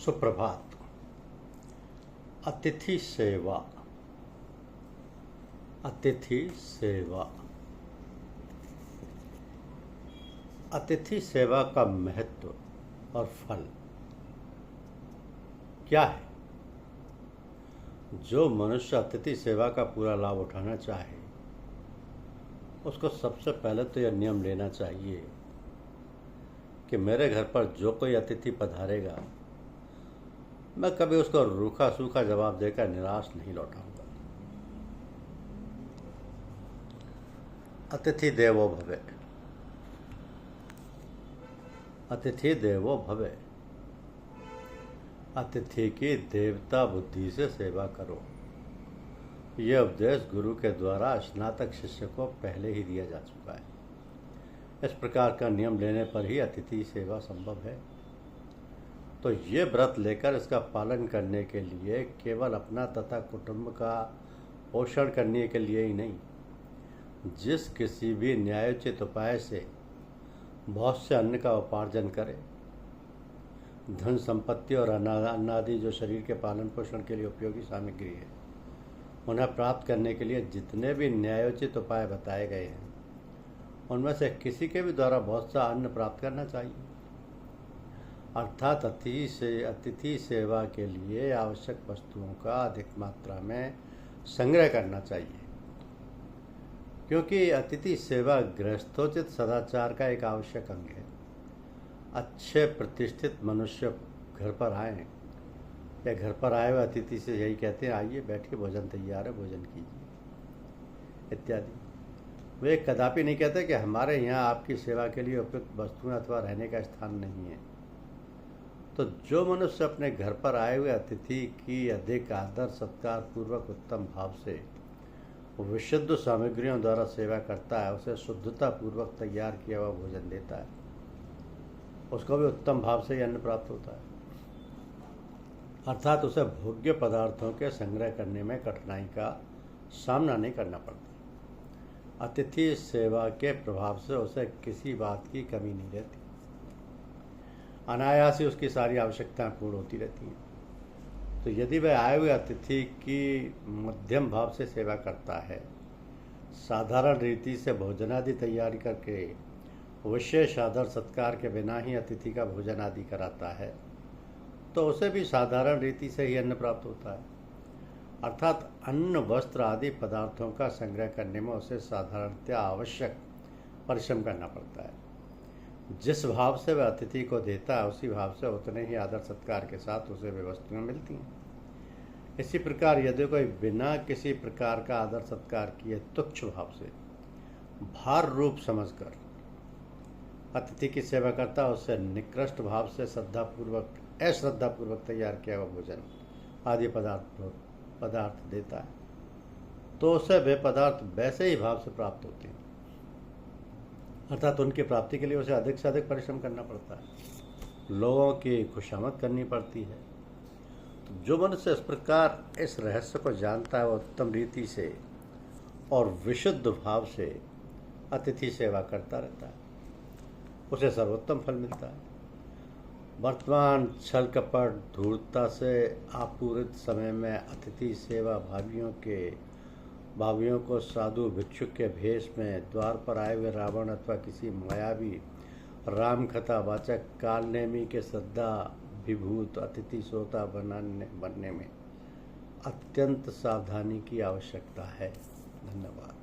सुप्रभात। अतिथि सेवा। अतिथि सेवा। अतिथि सेवा का महत्व और फल क्या है? जो मनुष्य अतिथि सेवा का पूरा लाभ उठाना चाहे उसको सबसे पहले तो यह नियम लेना चाहिए कि मेरे घर पर जो कोई अतिथि पधारेगा मैं कभी उसको रूखा सूखा जवाब देकर निराश नहीं लौटाऊंगा। अतिथि देवो भव। अतिथि देवो भव। अतिथि की देवता बुद्धि से सेवा करो। यह उपदेश गुरु के द्वारा स्नातक शिष्य को पहले ही दिया जा चुका है। इस प्रकार का नियम लेने पर ही अतिथि सेवा संभव है। तो ये व्रत लेकर इसका पालन करने के लिए केवल अपना तथा कुटुंब का पोषण करने के लिए ही नहीं, जिस किसी भी न्यायोचित उपाय से बहुत से अन्न का उपार्जन करे, धन संपत्ति और अन्न आदि जो शरीर के पालन पोषण के लिए उपयोगी सामग्री है, उन्हें प्राप्त करने के लिए जितने भी न्यायोचित उपाय बताए गए हैं उनमें से किसी के भी द्वारा बहुत सा अन्न प्राप्त करना चाहिए। अर्थात अतिथि सेवा के लिए आवश्यक वस्तुओं का अधिक मात्रा में संग्रह करना चाहिए, क्योंकि अतिथि सेवा गृहस्थोचित सदाचार का एक आवश्यक अंग है। अच्छे प्रतिष्ठित मनुष्य घर पर आए या घर पर आए हुए अतिथि से यही कहते हैं, आइए बैठिए, भोजन तैयार है, भोजन कीजिए इत्यादि। वे कदापि नहीं कहते कि हमारे यहाँ आपकी सेवा के लिए उपयुक्त वस्तुएं अथवा रहने का स्थान नहीं है। तो जो मनुष्य अपने घर पर आए हुए अतिथि की अधिक आदर सत्कार पूर्वक उत्तम भाव से विशुद्ध सामग्रियों द्वारा सेवा करता है, उसे शुद्धता पूर्वक तैयार किया हुआ भोजन देता है, उसको भी उत्तम भाव से ही अन्न प्राप्त होता है। अर्थात उसे भोग्य पदार्थों के संग्रह करने में कठिनाई का सामना नहीं करना पड़ता। अतिथि सेवा के प्रभाव से उसे किसी बात की कमी नहीं रहती, अनायास ही उसकी सारी आवश्यकताएं पूर्ण होती रहती हैं। तो यदि वह आए हुए अतिथि की मध्यम भाव से सेवा करता है, साधारण रीति से भोजनादि तैयारी करके विशेष आदर सत्कार के बिना ही अतिथि का भोजन आदि कराता है, तो उसे भी साधारण रीति से ही अन्न प्राप्त होता है। अर्थात अन्न वस्त्र आदि पदार्थों का संग्रह करने में उसे साधारणतया आवश्यक परिश्रम करना पड़ता है। जिस भाव से वह अतिथि को देता है उसी भाव से उतने ही आदर सत्कार के साथ उसे वे वस्तुएं मिलती हैं। इसी प्रकार यदि कोई बिना किसी प्रकार का आदर सत्कार किए तुच्छ भाव से भार रूप समझकर अतिथि की सेवा करता है, उससे निकृष्ट भाव से अश्रद्धापूर्वक तैयार किया हुआ भोजन आदि पदार्थ देता है, तो उसे वे पदार्थ वैसे ही भाव से प्राप्त होते हैं। अर्थात उनकी प्राप्ति के लिए उसे अधिक से अधिक परिश्रम करना पड़ता है, लोगों की खुशामद करनी पड़ती है। तो जो मनुष्य इस प्रकार इस रहस्य को जानता है, वह उत्तम रीति से और विशुद्ध भाव से अतिथि सेवा करता रहता है, उसे सर्वोत्तम फल मिलता है। वर्तमान छल कपट धूर्तता से आपूरित समय में अतिथि सेवा भावियों को साधु भिक्षुक के भेष में द्वार पर आए हुए रावण अथवा किसी मायावी राम कथा वाचक कालनेमी के श्रद्धा विभूत अतिथि श्रोता बनने में अत्यंत सावधानी की आवश्यकता है। धन्यवाद।